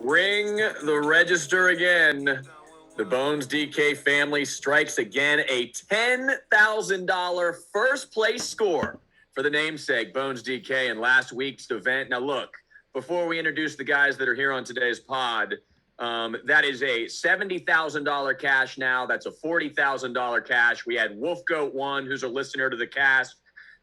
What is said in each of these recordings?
Ring the register again. The Bones DK family strikes again, a $10,000 first place score for the namesake Bones DK in last week's event. Now, look, before we introduce the guys that are here on today's pod, that is a $70,000 cash now. That's a $40,000 cash. We had Wolf Goat One, who's a listener to the cast,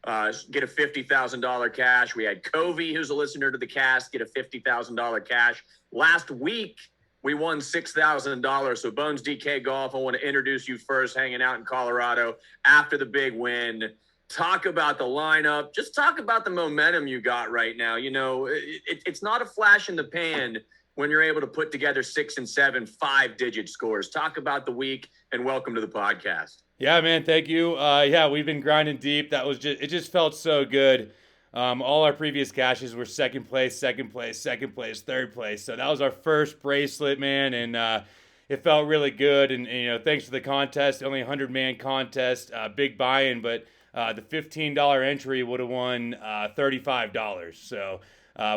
get a $50,000 cash. We had Covey, who's a listener to the cast, get a $50,000 cash. Last week, we won $6,000. So Bones DK Golf, I want to introduce you first, hanging out in Colorado after the big win. Talk about the lineup. Just talk about the momentum you got right now. You know, it's not a flash in the pan when you're able to put together 6 and 7 5-digit scores. Talk about the week, and welcome to the podcast. Yeah, man, thank you. Yeah, we've been grinding deep. It just felt so good. All our previous cashes were second place, third place. So that was our first bracelet, man, and it felt really good. And you know, thanks for the contest, only a 100-man contest, big buy-in, but the $15 entry would have won $35. So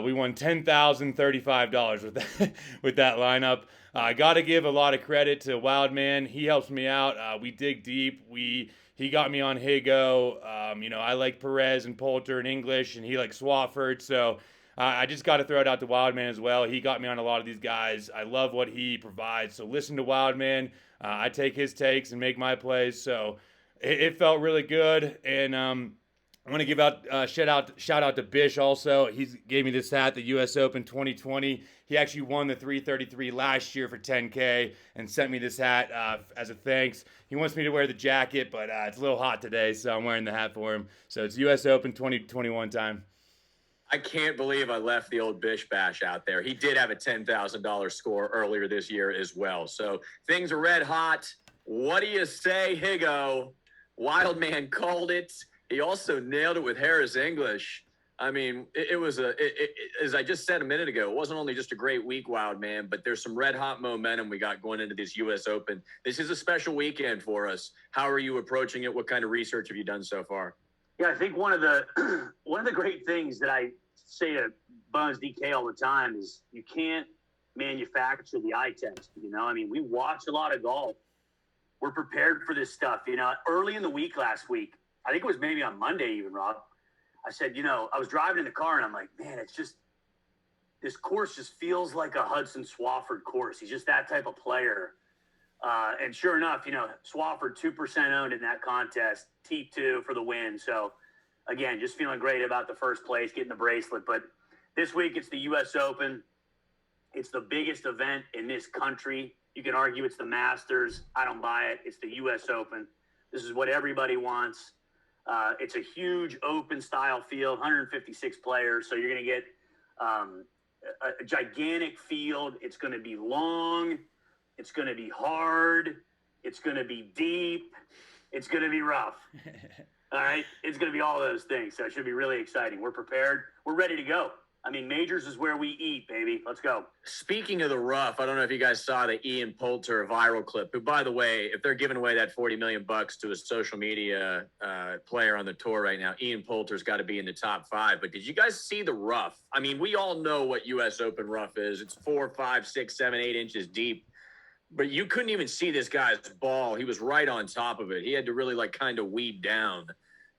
we won $10,035 with that lineup. I got to give a lot of credit to Wildman. He helps me out. We dig deep. He got me on Higo. You know, I like Perez and Poulter and English, and he likes Swafford. So I just got to throw it out to Wildman as well. He got me on a lot of these guys. I love what he provides. So listen to Wildman. I take his takes and make my plays. So it felt really good. And I want to give out shout out to Bish also. He gave me this hat, the U.S. Open 2020. He actually won the 333 last year for $10K and sent me this hat as a thanks. He wants me to wear the jacket, but it's a little hot today, so I'm wearing the hat for him. So it's U.S. Open 2021 time. I can't believe I left the old Bish Bash out there. He did have a $10,000 score earlier this year as well. So things are red hot. What do you say, Higo? Wildman called it. He also nailed it with Harris English. I mean, it was as I just said a minute ago, it wasn't only just a great week, Wildman, but there's some red hot momentum we got going into this U.S. Open. This is a special weekend for us. How are you approaching it? What kind of research have you done so far? Yeah, I think one of the great things that I say to Bones DK all the time is you can't manufacture the eye test. You know, I mean, we watch a lot of golf. We're prepared for this stuff. You know, early in the week last week, I think it was maybe on Monday even, Rob, I said, you know, I was driving in the car and I'm like, man, it's just, this course just feels like a Hudson Swafford course. He's just that type of player. And sure enough, you know, Swafford 2% owned in that contest, T2 for the win. So again, just feeling great about the first place, getting the bracelet. But this week it's the U.S. Open. It's the biggest event in this country. You can argue it's the Masters. I don't buy it. It's the U.S. Open. This is what everybody wants. It's a huge open style field, 156 players. So you're going to get a gigantic field. It's going to be long. It's going to be hard. It's going to be deep. It's going to be rough. All right. It's going to be all those things. So it should be really exciting. We're prepared. We're ready to go. I mean, majors is where we eat, baby. Let's go. Speaking of the rough, I don't know if you guys saw the Ian Poulter viral clip, who, by the way, if they're giving away that $40 million to a social media player on the tour right now, Ian Poulter's got to be in the top 5. But did you guys see the rough? I mean, we all know what U.S. Open rough is. It's 4, 5, 6, 7, 8 inches deep. But you couldn't even see this guy's ball. He was right on top of it. He had to really, like, kind of weed down.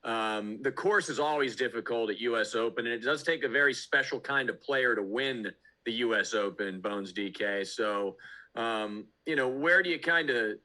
The course is always difficult at U.S. Open, and it does take a very special kind of player to win the U.S. Open, Bones DK. So, you know, where do you kind of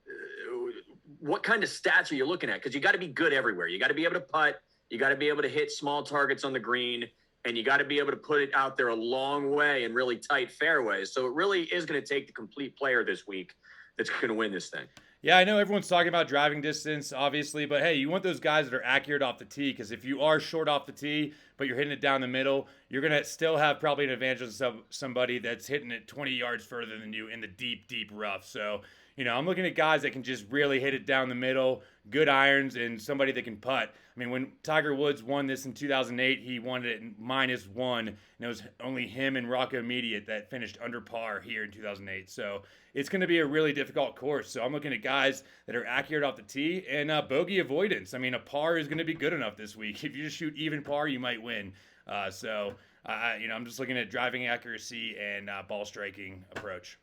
what kind of stats are you looking at? Because you got to be good everywhere. You got to be able to putt. You got to be able to hit small targets on the green, and you got to be able to put it out there a long way in really tight fairways. So it really is going to take the complete player this week that's going to win this thing. Yeah, I know everyone's talking about driving distance, obviously, but hey, you want those guys that are accurate off the tee, because if you are short off the tee, but you're hitting it down the middle, you're going to still have probably an advantage of somebody that's hitting it 20 yards further than you in the deep, deep rough. So, you know, I'm looking at guys that can just really hit it down the middle, good irons, and somebody that can putt. I mean, when Tiger Woods won this in 2008, he won it at -1, and it was only him and Rocco Mediate that finished under par here in 2008. So it's going to be a really difficult course. So I'm looking at guys that are accurate off the tee and bogey avoidance. I mean, a par is going to be good enough this week. If you just shoot even par, you might win. So I'm just looking at driving accuracy and ball striking approach.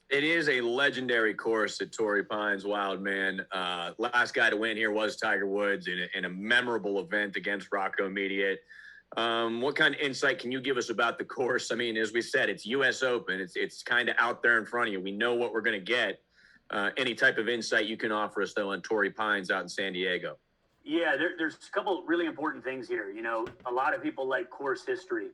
It is a legendary course at Torrey Pines, Wild Man. Last guy to win here was Tiger Woods in a memorable event against Rocco Mediate. What kind of insight can you give us about the course? I mean, as we said, it's U.S. Open. It's kind of out there in front of you. We know what we're going to get. Any type of insight you can offer us, though, on Torrey Pines out in San Diego? Yeah, there's a couple really important things here. A lot of people like course history.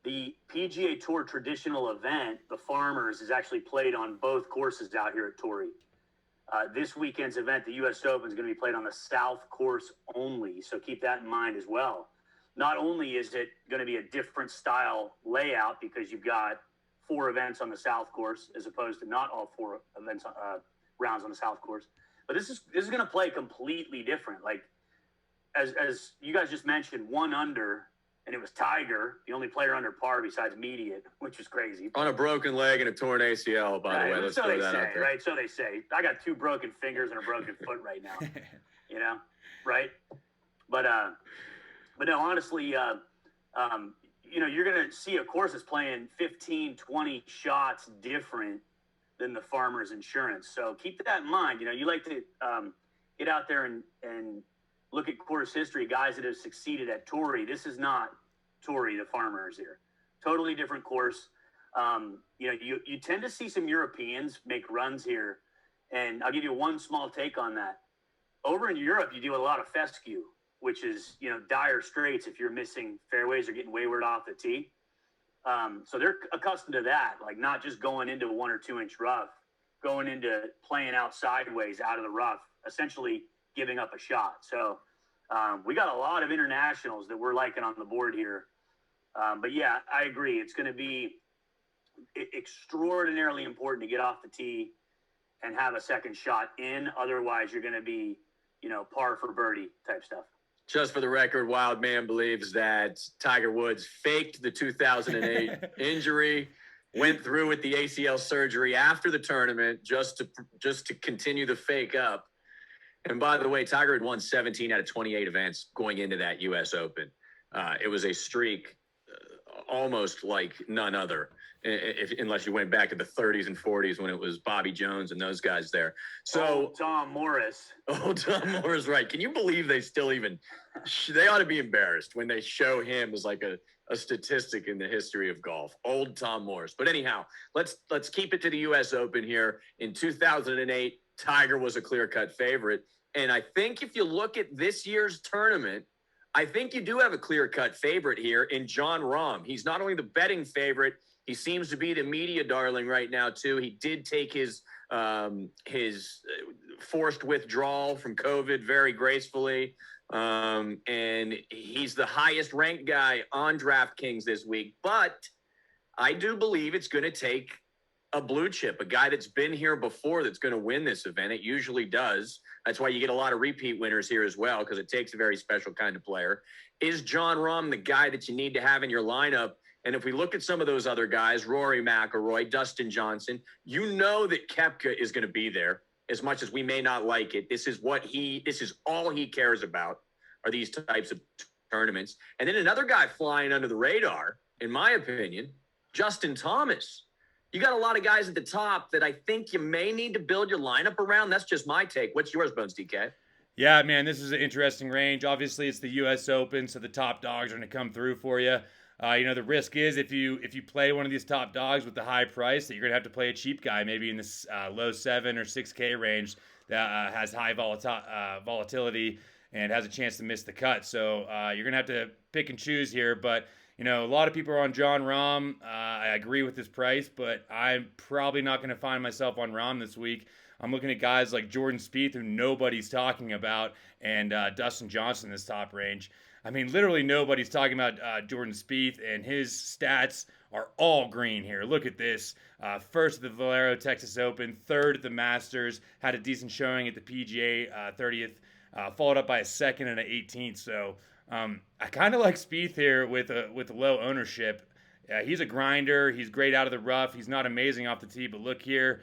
The PGA Tour traditional event, the Farmers, is actually played on both courses out here at Torrey. This weekend's event, the U.S. Open, is going to be played on the South course only, so keep that in mind as well. Not only is it going to be a different style layout because you've got 4 events on the South course as opposed to not all 4 events rounds on the South course, but this is going to play completely different. Like as you guys just mentioned, 1 under. And it was Tiger, the only player under par besides Mediate, which is crazy. On a broken leg and a torn ACL, by the way. Let's so throw they that say, out there. right? So they say. I got 2 broken fingers and a broken foot right now. Right? But no, honestly, you're going to see a course that's playing 15, 20 shots different than the Farmers Insurance. So keep that in mind. You like to get out there and look at course history, guys that have succeeded at Torrey. This is not Torrey, the Farmers here. Totally different course. You tend to see some Europeans make runs here, and I'll give you one small take on that. Over in Europe, you do a lot of fescue, which is, dire straits if you're missing fairways or getting wayward off the tee. So they're accustomed to that, like not just going into a 1 or 2 inch rough, going into playing out sideways out of the rough, essentially giving up a shot. So we got a lot of internationals that we're liking on the board here. But yeah, I agree. It's going to be extraordinarily important to get off the tee and have a second shot in. Otherwise, you're going to be, par for birdie type stuff. Just for the record, Wild Man believes that Tiger Woods faked the 2008 injury, went through with the ACL surgery after the tournament just to continue the fake up. And by the way, Tiger had won 17 out of 28 events going into that U.S. Open. It was a streak almost like none other, unless you went back to the 30s and 40s when it was Bobby Jones and those guys there. So Tom Morris. Tom Morris, right. Can you believe they still even – they ought to be embarrassed when they show him as like a statistic in the history of golf. Old Tom Morris. But anyhow, let's keep it to the U.S. Open here. In 2008, Tiger was a clear-cut favorite. And I think if you look at this year's tournament, I think you do have a clear-cut favorite here in Jon Rahm. He's not only the betting favorite, he seems to be the media darling right now, too. He did take his forced withdrawal from COVID very gracefully. And he's the highest ranked guy on DraftKings this week. But I do believe it's going to take a blue chip, a guy that's been here before that's going to win this event. It usually does. That's why you get a lot of repeat winners here as well, because it takes a very special kind of player. Is Jon Rahm the guy that you need to have in your lineup? And if we look at some of those other guys, Rory McIlroy, Dustin Johnson, you know that Koepka is going to be there as much as we may not like it. This is all he cares about are these types of tournaments. And then another guy flying under the radar, in my opinion, Justin Thomas. You got a lot of guys at the top that I think you may need to build your lineup around. That's just my take. What's yours, Bones DK? Yeah, man, this is an interesting range. Obviously, it's the U.S. Open, so the top dogs are going to come through for you. The risk is if you play one of these top dogs with the high price, that you're going to have to play a cheap guy, maybe in this low 7 or 6K range that has high volatility and has a chance to miss the cut. So you're going to have to pick and choose here, but a lot of people are on Jon Rahm. I agree with his price, but I'm probably not going to find myself on Rahm this week. I'm looking at guys like Jordan Spieth, who nobody's talking about, and Dustin Johnson in this top range. I mean, literally nobody's talking about Jordan Spieth, and his stats are all green here. Look at this. First at the Valero Texas Open, third at the Masters, had a decent showing at the PGA 30th, followed up by a second and an 18th. So I kind of like Spieth here with a low ownership. He's a grinder. He's great out of the rough. He's not amazing off the tee, but look here.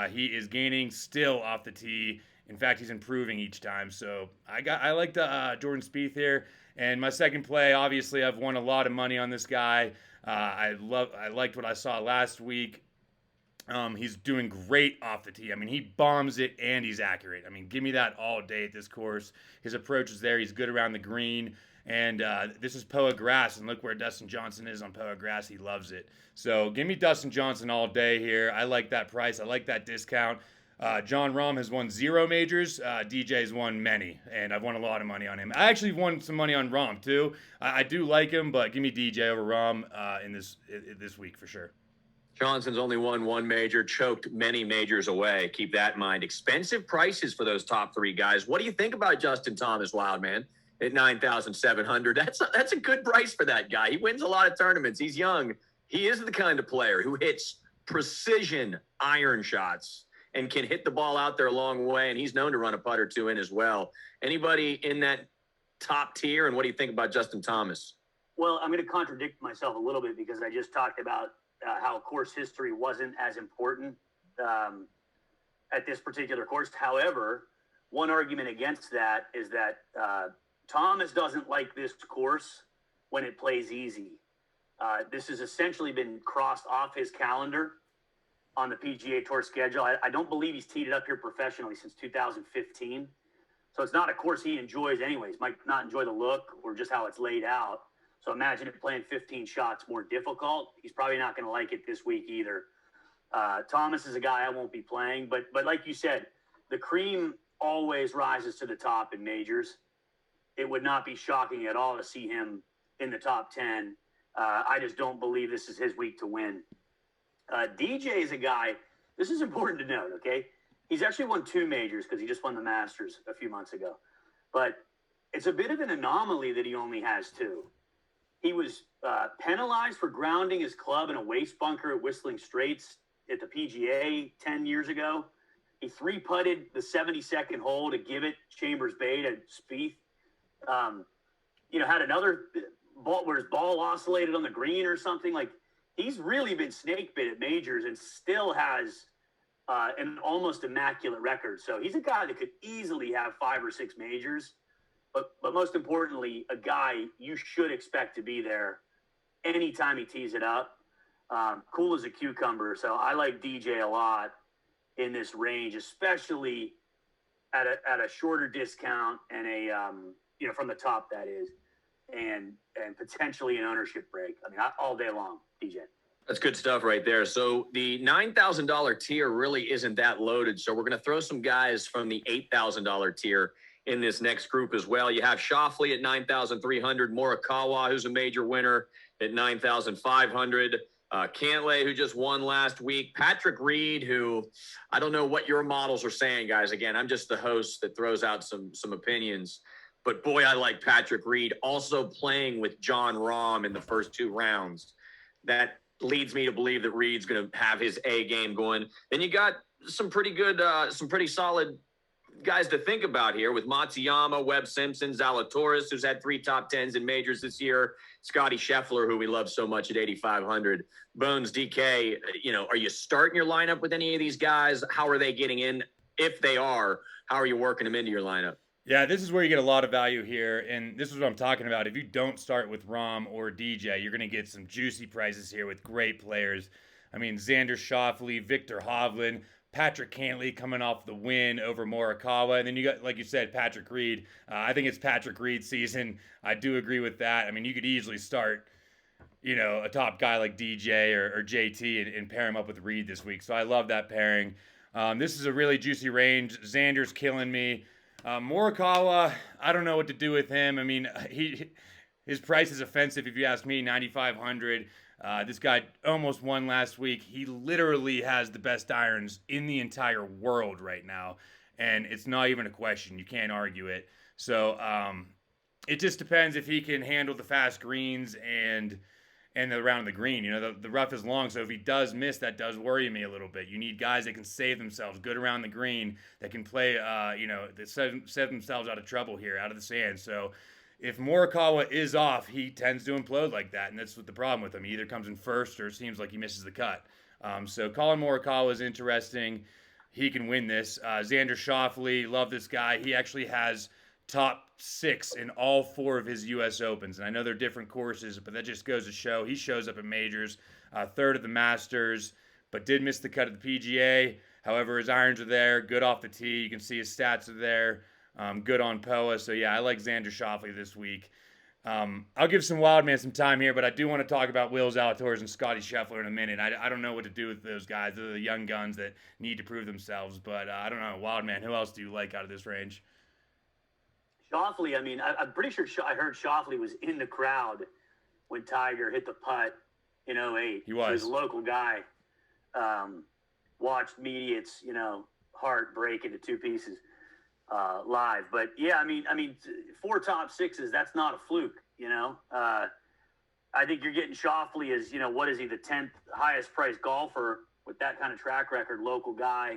He is gaining still off the tee In fact, he's improving each time. So I like the Jordan Spieth here. And my second play, obviously, I've won a lot of money on this guy. I liked what I saw last week. He's doing great off the tee. I mean, he bombs it and he's accurate. I mean, give me that all day at this course. His approach is there. He's good around the green. And this is POA grass, and look where Dustin Johnson is on POA grass. He loves it. So give me Dustin Johnson all day here. I like that price. I like that discount. Jon Rahm has won 0 majors. DJ's won many, and I've won a lot of money on him. I actually won some money on Rahm too. I do like him, but give me DJ over Rahm in this week for sure. Johnson's only won 1 major, choked many majors away. Keep that in mind. Expensive prices for those top 3 guys. What do you think about Justin Thomas, Wildman, at $9,700? That's a good price for that guy. He wins a lot of tournaments. He's young. He is the kind of player who hits precision iron shots and can hit the ball out there a long way, and he's known to run a putt or 2 in as well. Anybody in that top tier, and what do you think about Justin Thomas? Well, I'm going to contradict myself a little bit because I just talked about how course history wasn't as important at this particular course. However, one argument against that is that Thomas doesn't like this course when it plays easy. This has essentially been crossed off his calendar on the PGA Tour schedule. I don't believe he's teed it up here professionally since 2015. So it's not a course he enjoys anyways. Might not enjoy the look or just how it's laid out. So imagine it playing 15 shots more difficult. He's probably not going to like it this week either. Thomas is a guy I won't be playing, but like you said, the cream always rises to the top in majors. It would not be shocking at all to see him in the top 10. I just don't believe this is his week to win. DJ is a guy, this is important to note, okay? He's actually won 2 majors because he just won the Masters a few months ago. But it's a bit of an anomaly that he only has 2. He was penalized for grounding his club in a waste bunker at Whistling Straits at the PGA 10 years ago. He 3-putted the 72nd hole to give it Chambers Bay to Spieth. Had another ball where his ball oscillated on the green or something. Like, he's really been snake bit at majors and still has an almost immaculate record. So he's a guy that could easily have 5 or 6 majors. But most importantly, a guy you should expect to be there anytime he tees it up. Cool as a cucumber. So I like DJ a lot in this range, especially at a shorter discount and from the top, that is, and potentially an ownership break. I mean, all day long, DJ. That's good stuff right there. So the $9,000 tier really isn't that loaded. So we're going to throw some guys from the $8,000 tier in this next group as well. You have Schauffele at $9,300, Morikawa, who's a major winner, at $9,500, Cantlay, who just won last week, Patrick Reed, who I don't know what your models are saying, guys. Again, I'm just the host that throws out some opinions. But boy, I like Patrick Reed also playing with Jon Rahm in the first 2 rounds. That leads me to believe that Reed's going to have his A game going. Then you got some pretty good, some pretty solid guys to think about here with Matsuyama, Webb Simpson, Zalatoris, who's had 3 top 10s in majors this year, Scotty Scheffler, who we love so much at 8,500, Bones DK. Are you starting your lineup with any of these guys? How are they getting in? If they are, how are you working them into your lineup? Yeah, this is where you get a lot of value here, and this is what I'm talking about. If you don't start with Rahm or DJ, you're going to get some juicy prices here with great players. I mean, Xander Schauffele, Victor Hovland, Patrick Cantlay coming off the win over Morikawa, and then you got, like you said, Patrick Reed. I think it's Patrick Reed season. I do agree with that. I mean, you could easily start, a top guy like DJ or JT and pair him up with Reed this week. So I love that pairing. This is a really juicy range. Xander's killing me. Morikawa, I don't know what to do with him. I mean, his price is offensive if you ask me, $9,500. This guy almost won last week. He literally has the best irons in the entire world right now, and it's not even a question. You can't argue it. So it just depends if he can handle the fast greens and around the green. The rough is long, so if he does miss, that does worry me a little bit. You need guys that can save themselves good around the green, that can play, that save themselves out of trouble here, out of the sand. So if Morikawa is off, he tends to implode like that, and that's what the problem with him. He either comes in first or it seems like he misses the cut. So Colin Morikawa is interesting. he can win this. Xander Schauffele, love this guy. He actually has top 6 in all 4 of his U.S. Opens. And I know they're different courses, but that just goes to show he shows up at majors, 3rd at the Masters, but did miss the cut at the PGA. However, his irons are there, good off the tee. You can see his stats are there, good on POA. So, yeah, I like Xander Schauffele this week. I'll give some Wildman some time here, but I do want to talk about Will Zalatoris and Scotty Scheffler in a minute. I don't know what to do with those guys. They're the young guns that need to prove themselves, but I don't know. Wildman, who else do you like out of this range? Schauffele, I mean, I'm pretty sure I heard Schauffele was in the crowd when Tiger hit the putt in 08. He was. So he's a local guy. Watched Mediate's, heart break into 2 pieces live. But, yeah, I mean, 4 top 6s, that's not a fluke, I think you're getting Schauffele as, what is he, the 10th highest priced golfer with that kind of track record, local guy,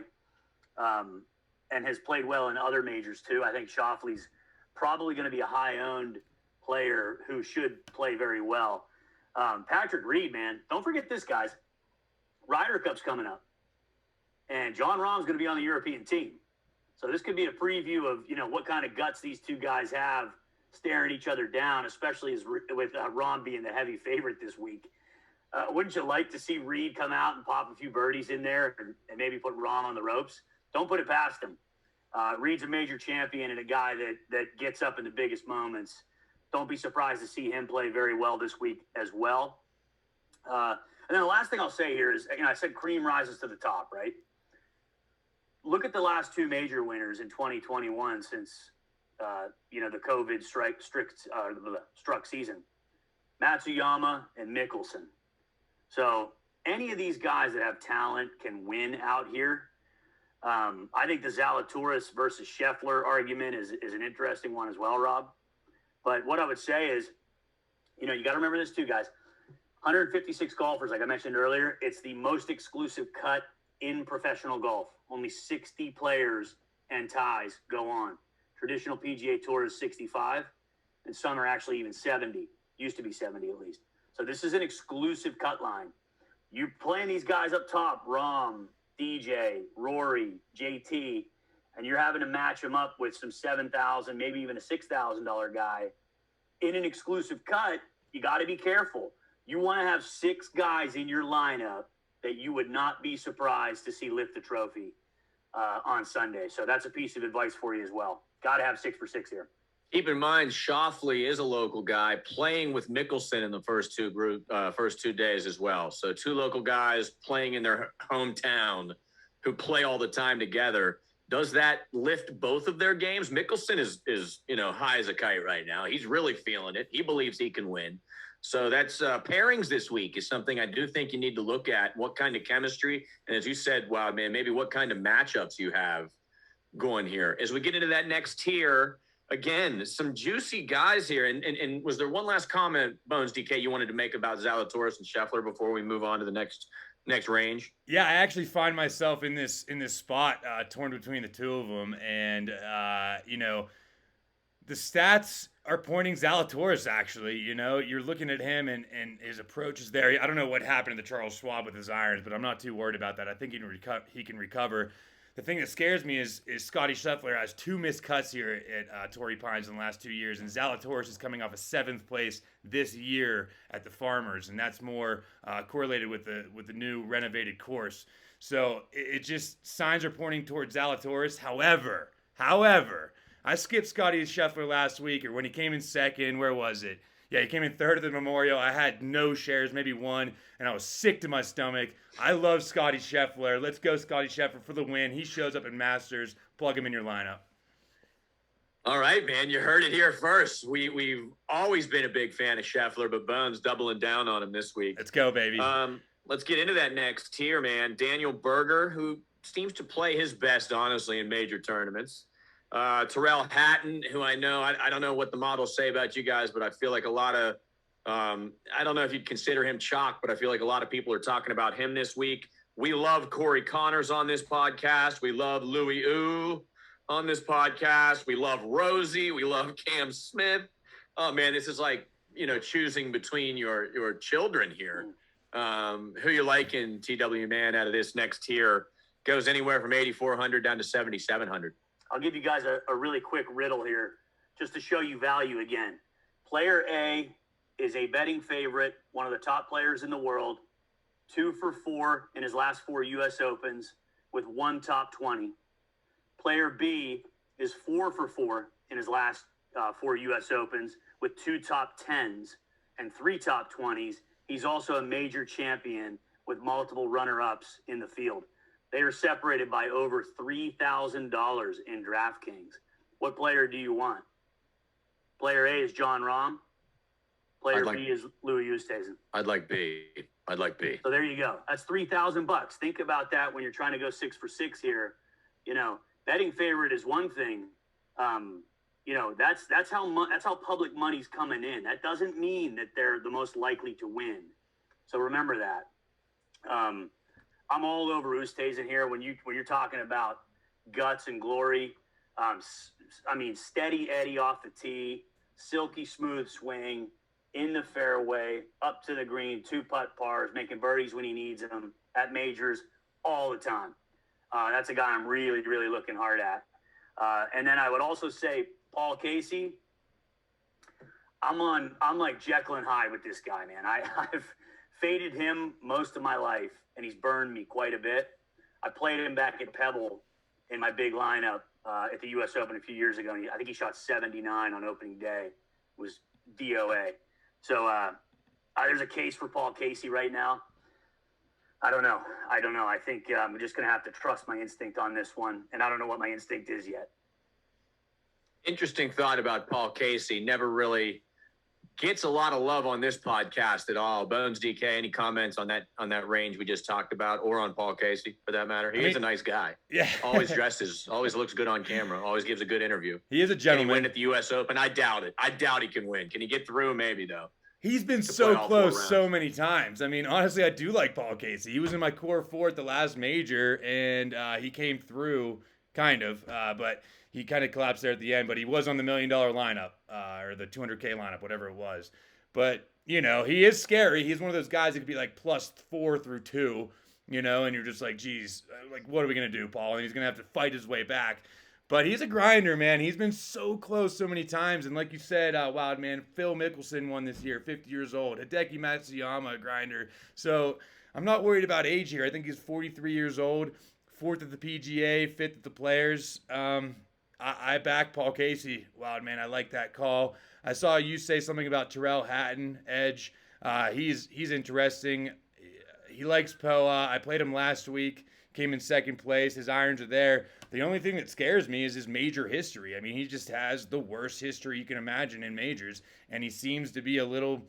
and has played well in other majors too. I think Schauffele's probably going to be a high-owned player who should play very well. Patrick Reed, man, don't forget this, guys. Ryder Cup's coming up, and Jon Rahm's going to be on the European team. So this could be a preview of, what kind of guts these 2 guys have staring each other down, especially with Rahm being the heavy favorite this week. Wouldn't you like to see Reed come out and pop a few birdies in there and maybe put Rahm on the ropes? Don't put it past him. Reed's a major champion and a guy that gets up in the biggest moments. Don't be surprised to see him play very well this week as well. And then the last thing I'll say here is, I said cream rises to the top, right? Look at the last 2 major winners in 2021 since, the COVID struck season. Matsuyama and Mickelson. So any of these guys that have talent can win out here. I think the Zalatoris versus Scheffler argument is an interesting one as well, Rob. But what I would say is, you got to remember this too, guys. 156 golfers, like I mentioned earlier, it's the most exclusive cut in professional golf. Only 60 players and ties go on. Traditional PGA Tour is 65, and some are actually even 70. Used to be 70 at least. So this is an exclusive cut line. You're playing these guys up top, Rahm, DJ, Rory, JT, and you're having to match them up with some $7,000, maybe even a $6,000 guy in an exclusive cut. You got to be careful. You want to have 6 guys in your lineup that you would not be surprised to see lift the trophy on Sunday. So that's a piece of advice for you as well. Got to have 6 for 6 here. Keep in mind, Schauffele is a local guy playing with Mickelson in the first 2 days as well. So 2 local guys playing in their hometown who play all the time together. Does that lift both of their games? Mickelson is high as a kite right now. He's really feeling it. He believes he can win. So that's pairings this week is something I do think you need to look at. What kind of chemistry, and as you said, wow, man, maybe what kind of matchups you have going here. As we get into that next tier, again, some juicy guys here. And was there one last comment, Bones DK, you wanted to make about Zalatoris and Scheffler before we move on to the next range? Yeah, I actually find myself in this spot torn between the 2 of them, and the stats are pointing Zalatoris. Actually, you're looking at him and his approach is there. I don't know what happened to Charles Schwab with his irons, but I'm not too worried about that. I think he can recover. The thing that scares me is Scotty Scheffler has 2 missed cuts here at Torrey Pines in the last 2 years, and Zalatoris is coming off a 7th place this year at the Farmers, and that's more correlated with the new renovated course. So it just signs are pointing towards Zalatoris. However, I skipped Scotty Scheffler last week, or when he came in second. Where was it? Yeah, he came in 3rd at the Memorial. I had no shares, maybe 1, and I was sick to my stomach. I love Scotty Scheffler. Let's go Scotty Scheffler for the win. He shows up at Masters. Plug him in your lineup. All right, man. You heard it here first. We've always been a big fan of Scheffler, but Bones doubling down on him this week. Let's go, baby. Let's get into that next tier, man. Daniel Berger, who seems to play his best, honestly, in major tournaments. Tyrrell Hatton, who I know, I don't know what the models say about you guys, but I feel like a lot of, I don't know if you'd consider him chalk, but I feel like a lot of people are talking about him this week. We love Corey Connors on this podcast. We love Louis Ooh on this podcast. We love Rosie. We love Cam Smith. Oh, man, this is like, choosing between your children here. Who you liking, TW man, out of this next tier? goes anywhere from 8,400 down to 7,700. I'll give you guys a really quick riddle here just to show you value again. Player A is a betting favorite, one of the top players in the world, 2 for 4 in his last 4 U.S. Opens with 1 top 20. Player B is 4 for 4 in his last 4 U.S. Opens with 2 top 10s and 3 top 20s. He's also a major champion with multiple runner-ups in the field. They are separated by over $3,000 in DraftKings. What player do you want? Player A is Jon Rahm. Player B is Louis Oosthuizen. I'd like B. So there you go. That's $3,000. Think about that when you're trying to go 6 for 6 here. You know, betting favorite is one thing. You know, that's how public money's coming in. That doesn't mean that they're the most likely to win. So remember that. I'm all over Oosthuizen here. When you're talking about guts and glory, I mean, steady Eddie off the tee, silky smooth swing, in the fairway, up to the green, 2-putt pars, making birdies when he needs them at majors all the time. That's a guy I'm really, really looking hard at. And then I would also say Paul Casey. I'm like Jekyll and Hyde with this guy, man. I've faded him most of my life, and he's burned me quite a bit. I played him back at Pebble in my big lineup at the U.S. Open a few years ago. And I think he shot 79 on opening day. It was DOA. So there's a case for Paul Casey right now. I don't know. I think I'm just going to have to trust my instinct on this one, and I don't know what my instinct is yet. Interesting thought about Paul Casey. Never really gets a lot of love on this podcast at all. Bones DK, any comments on that range we just talked about, or on Paul Casey for that matter? He is a nice guy. Yeah. Always dresses, always looks good on camera, always gives a good interview. He is a Can he gentleman. win at the U.S. Open? I doubt it. I doubt he can win. Can he get through? Maybe, though. He's been To so play all 4 close rounds. so many times. I mean, honestly, I do like Paul Casey. He was in my core 4 at the last major, and he came through, kind of, but he kind of collapsed there at the end. But he was on the $1 million lineup, or the 200K lineup, whatever it was. But, you know, he is scary. He's one of those guys that could be like +4 through 2, you know, and you're just like, geez, like, what are we going to do, Paul? And he's going to have to fight his way back. But he's a grinder, man. He's been so close so many times. And like you said, Wild Man, Phil Mickelson won this year, 50 years old. Hideki Matsuyama, a grinder. So I'm not worried about age here. I think he's 43 years old, 4th at the PGA, 5th at the Players. I back Paul Casey, Wild Man. I like that call. I saw you say something about Tyrrell Hatton, Edge. He's interesting. He likes Poa. I played him last week. Came in 2nd place. His irons are there. The only thing that scares me is his major history. I mean, he just has the worst history you can imagine in majors, and he seems to be a little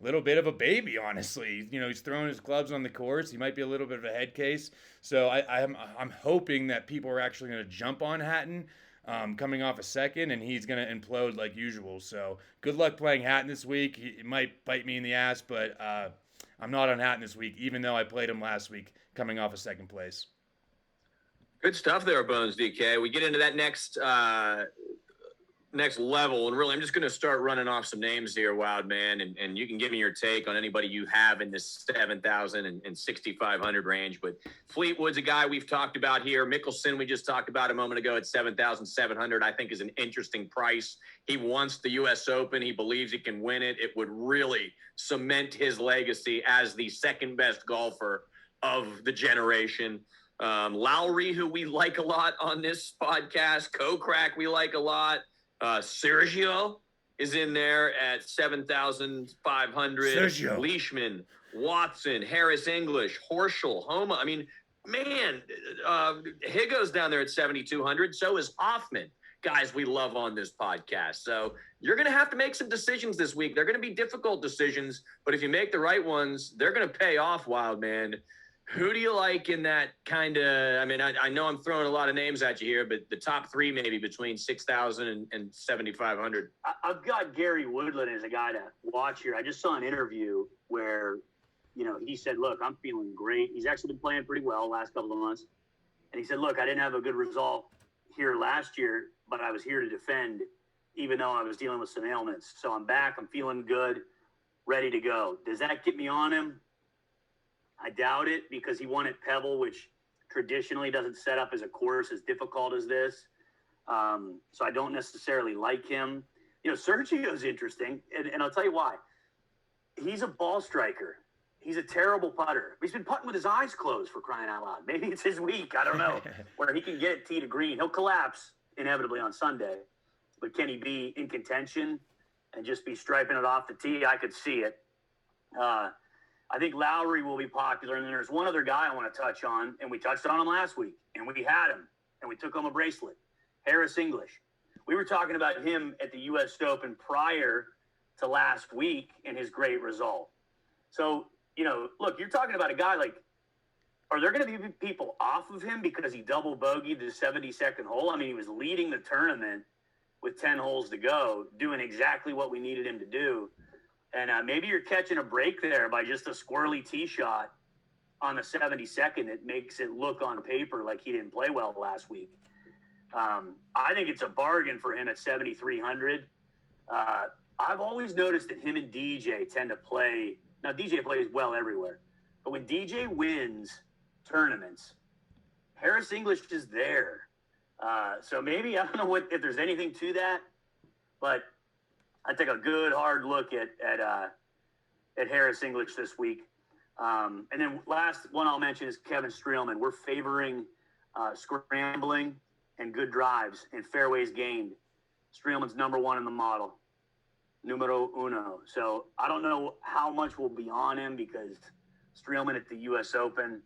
bit of a baby, honestly. You know, he's throwing his clubs on the course. He might be a little bit of a head case. So I'm hoping that people are actually going to jump on Hatton coming off a 2nd, and he's going to implode like usual. So good luck playing Hatton this week. It might bite me in the ass, but I'm not on Hatton this week, even though I played him last week coming off a 2nd place. Good stuff there, Bones DK. We get into that next level, and really, I'm just going to start running off some names here, Wild Man, and you can give me your take on anybody you have in this 7,000 and 6,500 range. But Fleetwood's a guy we've talked about here. Mickelson, we just talked about a moment ago at 7,700. I think is an interesting price. He wants the U.S. Open. He believes he can win it. It would really cement his legacy as the 2nd best golfer of the generation. Lowry, who we like a lot on this podcast. Kokrak, we like a lot. Sergio is in there at 7,500. Sergio. Leishman, Watson, Harris English, Horschel, Homa. I mean, man, Higo's down there at 7,200. So is Hoffman. Guys we love on this podcast. So you're going to have to make some decisions this week. They're going to be difficult decisions, but if you make the right ones, they're going to pay off, Wild Man. Who do you like in that kind of, I mean, I know I'm throwing a lot of names at you here, but the top 3 maybe between 6,000 and 7,500. I've got Gary Woodland as a guy to watch here. I just saw an interview where, you know, he said, look, I'm feeling great. He's actually been playing pretty well the last couple of months. And he said, look, I didn't have a good result here last year, but I was here to defend, even though I was dealing with some ailments. So I'm back. I'm feeling good, ready to go. Does that get me on him? I doubt it, because he won at Pebble, which traditionally doesn't set up as a course as difficult as this. So I don't necessarily like him. Sergio's interesting, and I'll tell you why. He's a ball striker. He's a terrible putter. He's been putting with his eyes closed, for crying out loud. Maybe it's his week. I don't know. Where he can get tee to green. He'll collapse inevitably on Sunday. But can he be in contention and just be striping it off the tee? I could see it. I think Lowry will be popular. And then there's one other guy I want to touch on, and we touched on him last week, and we had him, and we took him a bracelet. Harris English. We were talking about him at the U.S. Open prior to last week and his great result. So, look, you're talking about a guy like, are there going to be people off of him because he double bogeyed the 72nd hole? I mean, he was leading the tournament with 10 holes to go, doing exactly what we needed him to do. And maybe you're catching a break there by just a squirrely tee shot on the 72nd that makes it look on paper like he didn't play well last week. I think it's a bargain for him at 7,300. I've always noticed that him and DJ tend to play. Now, DJ plays well everywhere, but when DJ wins tournaments, Harris English is there. So maybe, I don't know if there's anything to that, but I take a good hard look at Harris English this week. And then last one I'll mention is Kevin Streelman. We're favoring scrambling and good drives and fairways gained. Streelman's number one in the model. Numero uno. So I don't know how much will be on him because Streelman at the U.S. Open,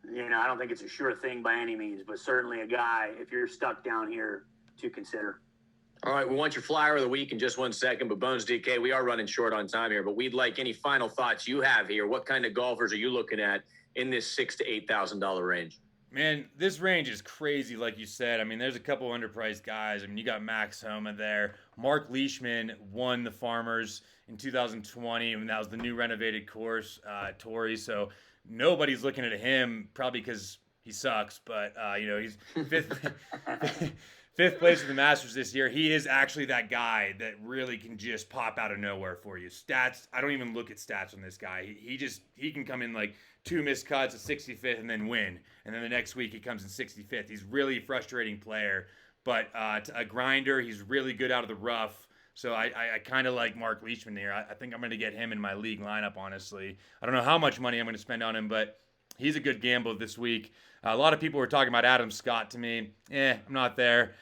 I don't think it's a sure thing by any means, but certainly a guy, if you're stuck down here, to consider. All right, we want your flyer of the week in just 1 second, but Bones DK, we are running short on time here, but we'd like any final thoughts you have here. What kind of golfers are you looking at in this $6,000 to $8,000 range? Man, this range is crazy, like you said. I mean, there's a couple underpriced guys. I mean, you got Max Homa there. Mark Leishman won the Farmers in 2020, and that was the new renovated course, Torrey. So nobody's looking at him, probably because he sucks. But he's fifth place in the Masters this year. He is actually that guy that really can just pop out of nowhere for you. Stats, I don't even look at stats on this guy. He can come in like 2 missed cuts, a 65th, and then win. And then the next week he comes in 65th. He's really a frustrating player, but a grinder. He's really good out of the rough. So I kind of like Mark Leishman here. I think I'm going to get him in my league lineup, honestly. I don't know how much money I'm going to spend on him, but he's a good gamble this week. A lot of people were talking about Adam Scott to me. I'm not there.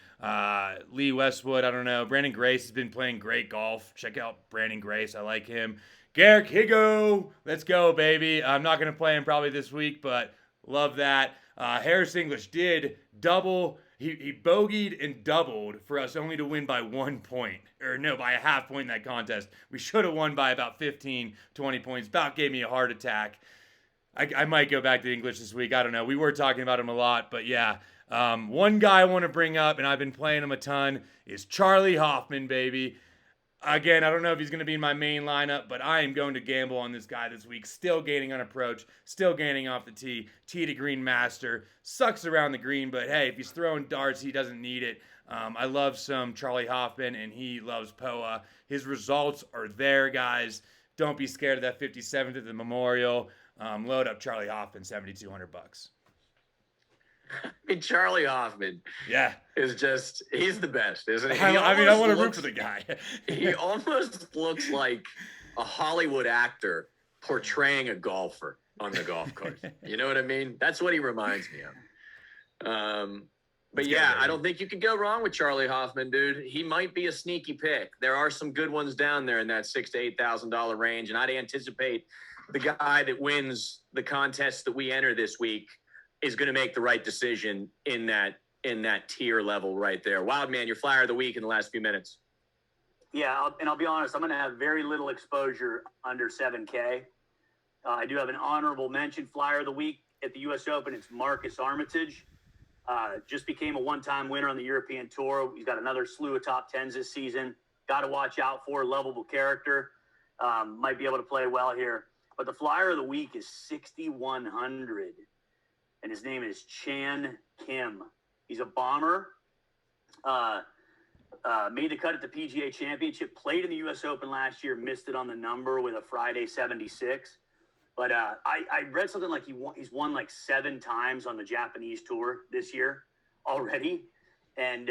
Lee Westwood, I don't know. Brandon Grace has been playing great golf. Check out Brandon Grace. I like him. Garrick Higo, let's go, baby. I'm not going to play him probably this week, but love that. Harris English did double. He bogeyed and doubled for us only to win by 1 point. Or no, by a half point in that contest. We should have won by about 15, 20 points. About gave me a heart attack. I might go back to English this week. I don't know. We were talking about him a lot, but yeah. One guy I want to bring up, and I've been playing him a ton, is Charlie Hoffman, baby. Again, I don't know if he's going to be in my main lineup, but I am going to gamble on this guy this week. Still gaining on approach, still gaining off the tee. Tee to green master. Sucks around the green, but hey, if he's throwing darts, he doesn't need it. I love some Charlie Hoffman, and he loves POA. His results are there, guys. Don't be scared of that 57th at the Memorial. Load up Charlie Hoffman, $7,200. I mean, Charlie Hoffman, is he's the best, isn't he? I want to root for the guy. He almost looks like a Hollywood actor portraying a golfer on the golf course. You know what I mean? That's what he reminds me of. But yeah, I don't think you could go wrong with Charlie Hoffman, dude. He might be a sneaky pick. There are some good ones down there in that $6,000 to $8,000 range, and I'd anticipate the guy that wins the contest that we enter this week is going to make the right decision in that tier level right there. Wildman, your flyer of the week in the last few minutes. Yeah, I'll be honest, I'm going to have very little exposure under 7K. I do have an honorable mention flyer of the week at the U.S. Open. It's Marcus Armitage. Just became a one-time winner on the European Tour. He's got another slew of top 10s this season. Got to watch out for, lovable character. Might be able to play well here. But the flyer of the week is 6,100. And his name is Chan Kim. He's a bomber. Made the cut at the PGA Championship. Played in the U.S. Open last year. Missed it on the number with a Friday 76. But I read something like he's won like 7 times on the Japanese tour this year already. And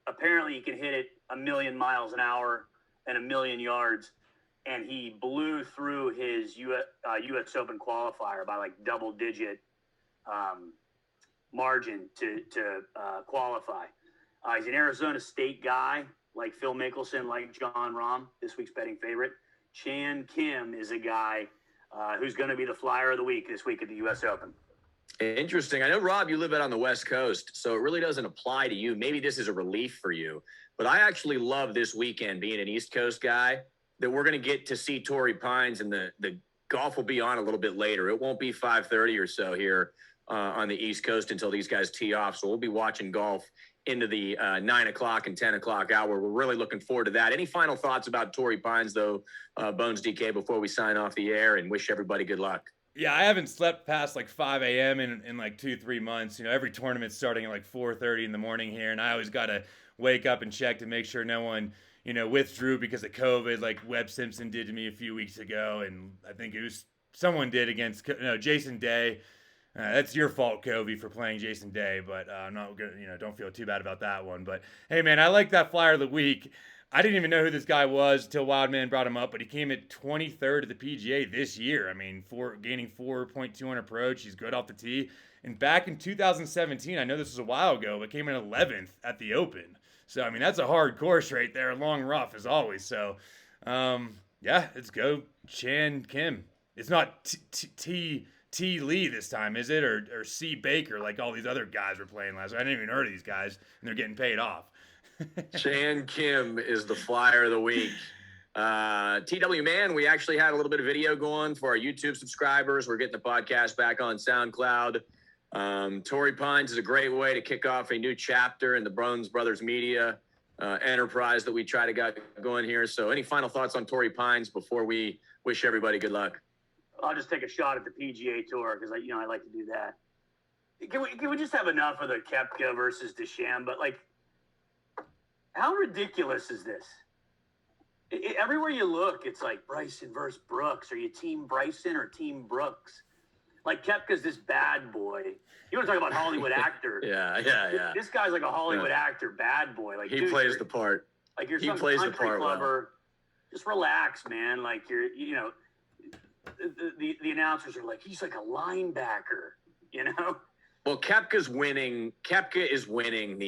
apparently he can hit it 1,000,000 miles an hour and 1,000,000 yards. And he blew through his U.S. Open qualifier by like double-digit margin to qualify. He's an Arizona State guy, like Phil Mickelson, like John Rahm, this week's betting favorite. Chan Kim is a guy who's going to be the flyer of the week this week at the U.S. Open. Interesting. I know, Rob, you live out on the West Coast, so it really doesn't apply to you. Maybe this is a relief for you. But I actually love this weekend being an East Coast guy that we're going to get to see Torrey Pines, and the golf will be on a little bit later. It won't be 5:30 or so here on the East Coast until these guys tee off. So we'll be watching golf into the 9 o'clock and 10 o'clock hour. We're really looking forward to that. Any final thoughts about Torrey Pines, though, Bones DK, before we sign off the air and wish everybody good luck? Yeah, I haven't slept past like 5 a.m. in like 2-3 months. You know, every tournament's starting at like 4:30 in the morning here, and I always got to wake up and check to make sure no one, you know, withdrew because of COVID, like Webb Simpson did to me a few weeks ago, and I think it was someone did against Jason Day. That's your fault, Covey, for playing Jason Day, but I'm not gonna, don't feel too bad about that one. But hey, man, I like that flyer of the week. I didn't even know who this guy was till Wildman brought him up, but he came at 23rd at the PGA this year. I mean, gaining 4.2 on approach. He's good off the tee. And back in 2017, I know this was a while ago, but came in 11th at the Open. So, I mean, that's a hard course right there. Long rough, as always. So, yeah, let's go Chan Kim. It's not T. Lee this time, is it? Or C. Baker, like all these other guys were playing last week. I didn't even heard of these guys, and they're getting paid off. Chan Kim is the flyer of the week. TW Man, we actually had a little bit of video going for our YouTube subscribers. We're getting the podcast back on SoundCloud. Torrey Pines is a great way to kick off a new chapter in the Bones Brothers Media enterprise that we try to get going here. So any final thoughts on Torrey Pines before we wish everybody good luck? I'll just take a shot at the PGA Tour because I like to do that. Can we just have enough of the Koepka versus DeChambeau? Like, how ridiculous is this? Everywhere you look, it's like Bryson versus Brooks. Are you team Bryson or team Brooks? Like, Koepka's this bad boy. You want to talk about Hollywood actor? Yeah. This guy's like a Hollywood actor, bad boy. Like, he plays the part. Like, you're some country clubber. Well. Just relax, man. Like, the announcers are like, he's like a linebacker, Well, Koepka is winning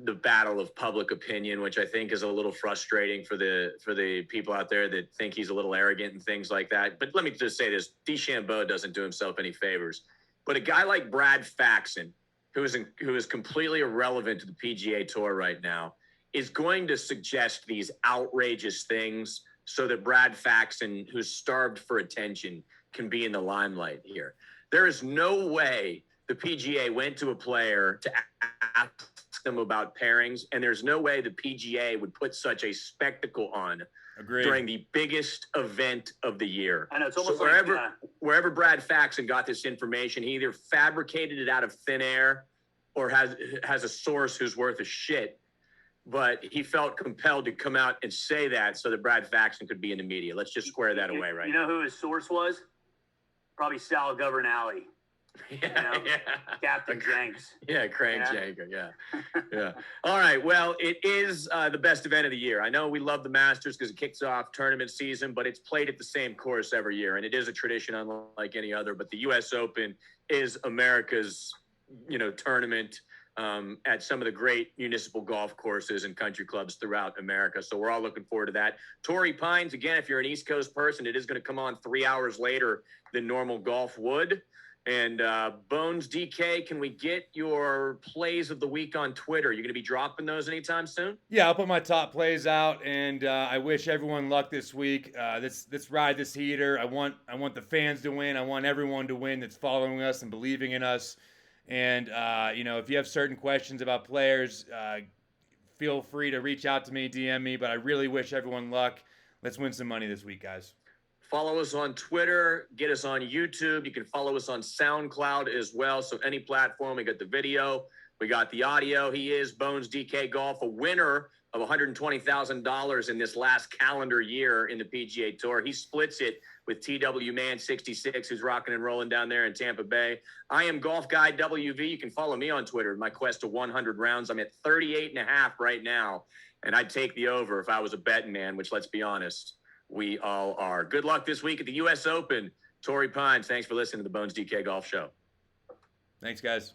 the battle of public opinion, which I think is a little frustrating for the people out there that think he's a little arrogant and things like that. But let me just say this: DeChambeau doesn't do himself any favors. But a guy like Brad Faxon, who is completely irrelevant to the PGA Tour right now, is going to suggest these outrageous things so that Brad Faxon, who's starved for attention, can be in the limelight here. There is no way the PGA went to a player to ask them about pairings, and there's no way the PGA would put such a spectacle on during the biggest event of the year. I know, it's almost wherever Brad Faxon got this information, he either fabricated it out of thin air or has a source who's worth a shit. But he felt compelled to come out and say that so that Brad Faxon could be in the media. Let's just square that away, right? You know who his source was? Probably Sal Governale. Yeah. Captain Jenks. Yeah, Crank Janker. Yeah. All right. Well, it is the best event of the year. I know we love the Masters because it kicks off tournament season, but it's played at the same course every year, and it is a tradition unlike any other. But the U.S. Open is America's, tournament at some of the great municipal golf courses and country clubs throughout America. So we're all looking forward to that. Torrey Pines, again, if you're an East Coast person, it is going to come on 3 hours later than normal golf would. And Bones DK, can we get your plays of the week on Twitter? Are you going to be dropping those anytime soon? Yeah, I'll put my top plays out, and I wish everyone luck this week. Let's ride this heater. I want the fans to win. I want everyone to win that's following us and believing in us. And if you have certain questions about players, feel free to reach out to me, DM me. But I really wish everyone luck. Let's win some money this week, guys. Follow us on Twitter. Get us on YouTube. You can follow us on SoundCloud as well. So any platform, we got the video, we got the audio. He is Bones DK Golf, a winner of $120,000 in this last calendar year in the PGA Tour. He splits it with TW Man 66, who's rocking and rolling down there in Tampa Bay. I am Golf Guy WV. You can follow me on Twitter. My quest to 100 rounds. I'm at 38.5 right now, and I'd take the over if I was a betting man, which, let's be honest, we all are. Good luck this week at the U.S. Open. Torrey Pines, thanks for listening to the Bones DK Golf Show. Thanks, guys.